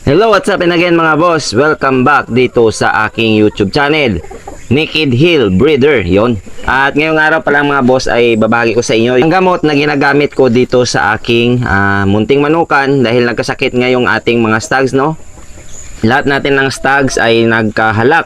Hello, what's up and again mga boss? Welcome back dito sa aking YouTube channel, Naked Hill Breeder, yon. At ngayong araw pa lang mga boss ay babahagi ko sa inyo ang gamot na ginagamit ko dito sa aking munting manukan dahil nagkasakit ngayong ating mga stags, no? Lahat natin ng stags ay nagkahalak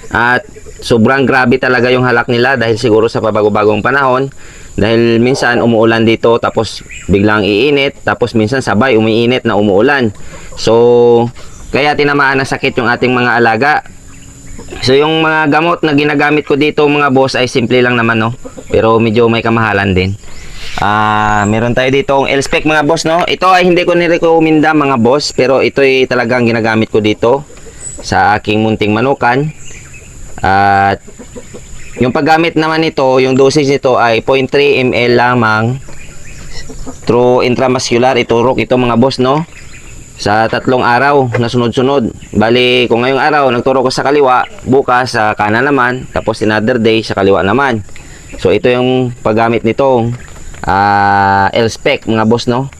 at sobrang grabe talaga yung halak nila dahil siguro sa pabago-bagong panahon. Dahil minsan umuulan dito tapos biglang iinit, tapos minsan sabay umiinit na umuulan. So kaya tinamaan ng sakit yung ating mga alaga. So yung mga gamot na ginagamit ko dito mga boss ay simple lang naman, no? Pero medyo may kamahalan din. Meron tayo dito ang L-Spec mga boss, no? Ito ay hindi ko nirekomenda mga boss, pero ito ay talagang ginagamit ko dito sa aking munting manukan. At yung paggamit naman nito, yung dosage nito ay 0.3 ml lamang through intramuscular. Iturok ito mga boss, no? Sa 3 araw na sunod-sunod. Bali, kung ngayong araw nagturok ko sa kaliwa, bukas sa kanan naman, tapos another day sa kaliwa naman. So ito yung paggamit nitong L-Spec mga boss, no?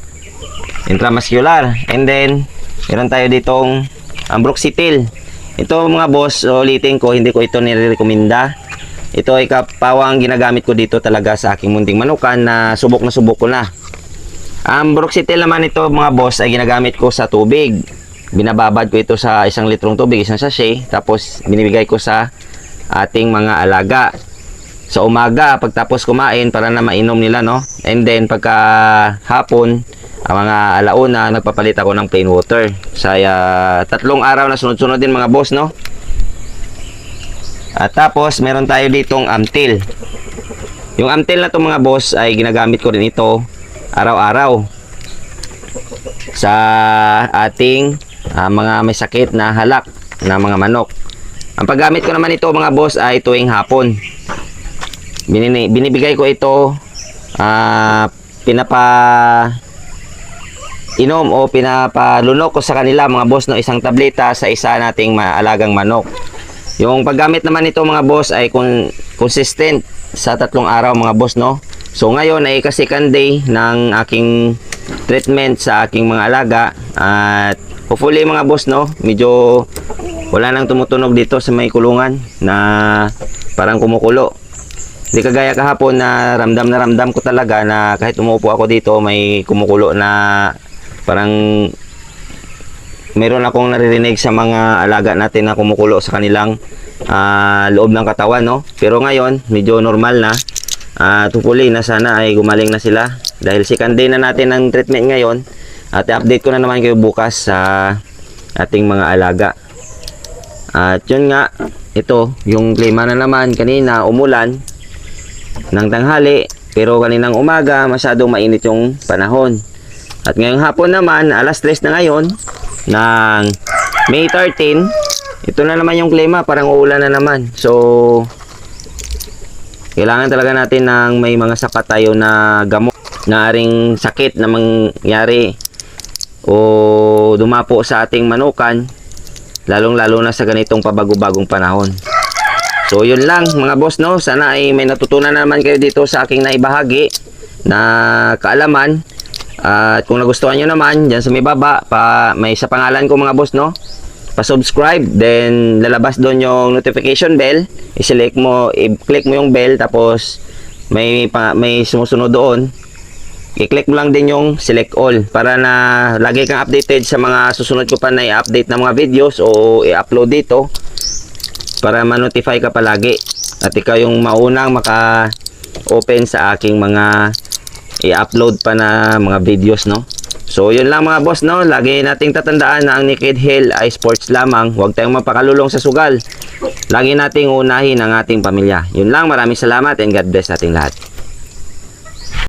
Intramuscular. And then meron tayo ditong Ambroxetil. Ito mga boss, ulitin ko, hindi ko ito nirekomenda. Ito ay kapawang ginagamit ko dito talaga sa aking munting manukan na subok ko na. Ang Ambroxetil naman ito mga boss ay ginagamit ko sa tubig. Binababad ko ito sa 1 litrong tubig, isang sachet, tapos binibigay ko sa ating mga alaga sa umaga pagtapos kumain para na mainom nila, no? And then pagka hapon, ang mga alauna, nagpapalit ako ng plain water. Sa 3 araw na sunod-sunod din mga boss, no? At tapos meron tayo ditong Amtil. Yung Amtil na to mga boss ay ginagamit ko rin ito araw-araw sa ating mga may sakit na halak na mga manok. Ang paggamit ko naman ito mga boss ay tuwing hapon. Binibigay ko ito inom o pinapalunok ko sa kanila mga boss, no, isang tableta sa isa nating maalagang manok. Yung paggamit naman nito mga boss ay consistent sa 3 araw mga boss, no. So ngayon ay second day ng aking treatment sa aking mga alaga at hopefully mga boss, no, medyo wala nang tumutunog dito sa may kulungan na parang kumukulo. Hindi kagaya kahapon na ramdam ko talaga na kahit umuupo ako dito may kumukulo na parang meron akong naririnig sa mga alaga natin na kumukulo sa kanilang loob ng katawan, no? Pero ngayon medyo normal na. Hopefully na sana ay gumaling na sila dahil second day na natin ng treatment ngayon. At i-update ko na naman kayo bukas sa ating mga alaga. At yun nga, ito yung klima na naman. Kanina umulan ng tanghali, pero kaninang umaga masyadong mainit yung panahon. At ngayong hapon naman, alas 3 na ngayon ng May 13, ito na naman yung klima, parang uulan na naman. So kailangan talaga natin ng may mga sapat tayo na gamot na aring sakit na mangyari o dumapo sa ating manukan, lalong-lalo na sa ganitong pabago-bagong panahon. So yun lang mga boss, no, sana ay may natutunan naman kayo dito sa aking naibahagi na kaalaman. At kung nagustuhan nyo naman, dyan sa may baba, may sa pangalan ko mga boss, no, pa-subscribe, then lalabas doon yung notification bell, i-select mo, i-click mo yung bell, tapos may sumusunod doon, i-click mo lang din yung select all para na lagi kang updated sa mga susunod ko pa na i-update na mga videos o i-upload dito para ma-notify ka palagi at ikaw yung maunang maka-open sa aking mga i-upload pa na mga videos, no. So yun lang mga boss, no, lagi nating tatandaan na ang Naked Hill ay sports lamang. Huwag tayong mapakalulong sa sugal. Lagi nating unahin ang ating pamilya. Yun lang, maraming salamat and God bless ating lahat.